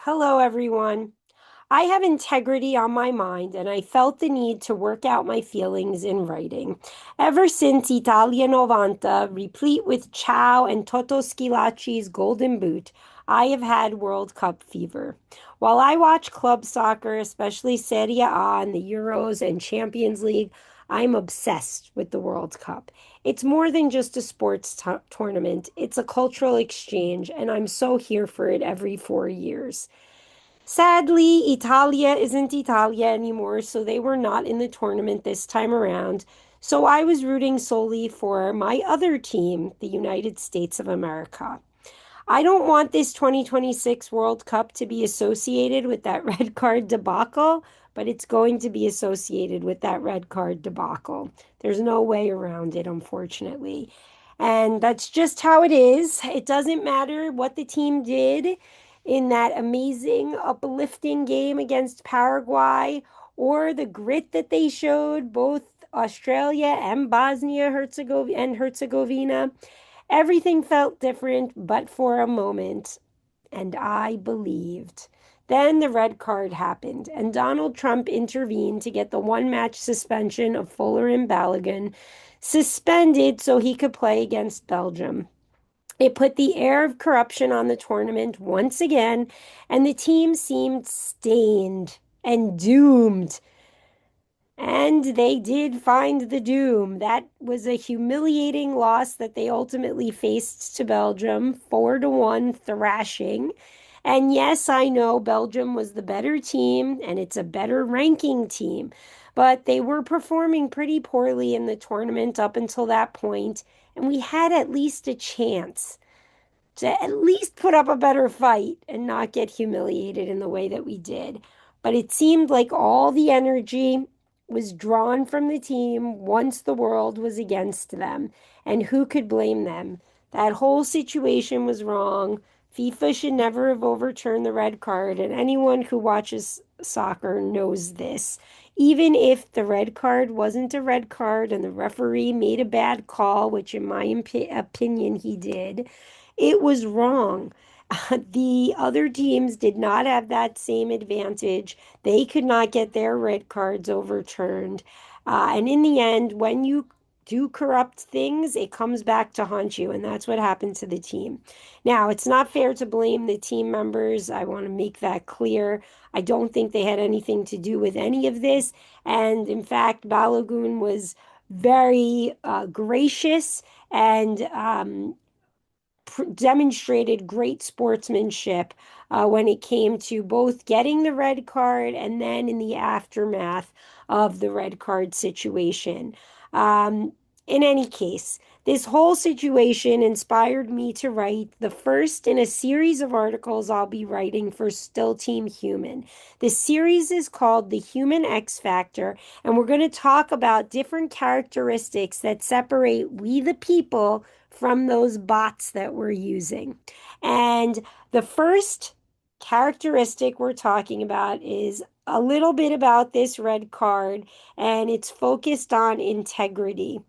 Hello, everyone. I have integrity on my mind, and I felt the need to work out my feelings in writing. Ever since Italia 90, replete with Ciao and Toto Schilacci's golden boot, I have had World Cup fever. While I watch club soccer, especially Serie A and the Euros and Champions League, I'm obsessed with the World Cup. It's more than just a sports tournament, it's a cultural exchange, and I'm so here for it every 4 years. Sadly, Italia isn't Italia anymore, so they were not in the tournament this time around. So I was rooting solely for my other team, the United States of America. I don't want this 2026 World Cup to be associated with that red card debacle, but it's going to be associated with that red card debacle. There's no way around it, unfortunately. And that's just how it is. It doesn't matter what the team did in that amazing, uplifting game against Paraguay or the grit that they showed, both Australia and Herzegovina. Everything felt different, but for a moment, and I believed. Then the red card happened, and Donald Trump intervened to get the one-match suspension of Fuller and Balogun suspended so he could play against Belgium. It put the air of corruption on the tournament once again, and the team seemed stained and doomed. And they did find the doom. That was a humiliating loss that they ultimately faced to Belgium, 4-1 thrashing. And yes, I know Belgium was the better team and it's a better ranking team, but they were performing pretty poorly in the tournament up until that point, and we had at least a chance to at least put up a better fight and not get humiliated in the way that we did. But it seemed like all the energy was drawn from the team once the world was against them. And who could blame them? That whole situation was wrong. FIFA should never have overturned the red card, and anyone who watches soccer knows this. Even if the red card wasn't a red card and the referee made a bad call, which in my opinion he did, it was wrong. The other teams did not have that same advantage. They could not get their red cards overturned. And in the end, when you do corrupt things, it comes back to haunt you. And that's what happened to the team. Now, it's not fair to blame the team members. I want to make that clear. I don't think they had anything to do with any of this. And in fact, Balogun was very gracious and demonstrated great sportsmanship when it came to both getting the red card and then in the aftermath of the red card situation. Um, in any case, this whole situation inspired me to write the first in a series of articles I'll be writing for Still Team Human. The series is called The Human X Factor, and we're going to talk about different characteristics that separate we the people from those bots that we're using. And the first characteristic we're talking about is a little bit about this red card, and it's focused on integrity.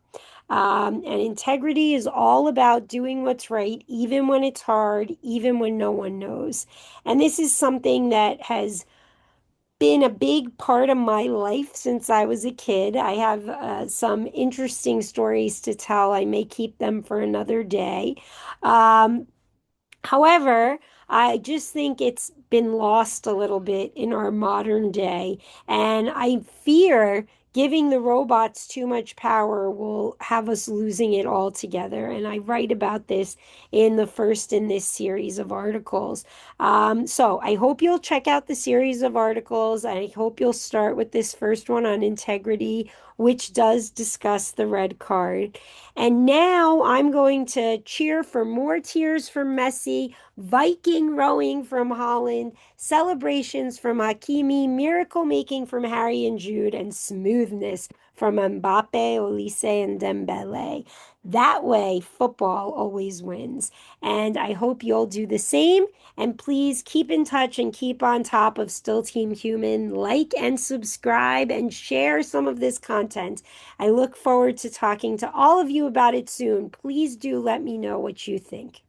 And integrity is all about doing what's right, even when it's hard, even when no one knows. And this is something that has been a big part of my life since I was a kid. I have some interesting stories to tell. I may keep them for another day. Um, However, I just think it's been lost a little bit in our modern day, and I fear giving the robots too much power will have us losing it altogether. And I write about this in the first in this series of articles. So I hope you'll check out the series of articles. I hope you'll start with this first one on integrity, which does discuss the red card. And now I'm going to cheer for more tears from Messi, Viking rowing from Holland, celebrations from Hakimi, miracle making from Harry and Jude, and smoothness from Mbappe, Olise, and Dembele. That way, football always wins. And I hope you'll do the same. And please keep in touch and keep on top of Still Team Human. Like and subscribe and share some of this content. I look forward to talking to all of you about it soon. Please do let me know what you think.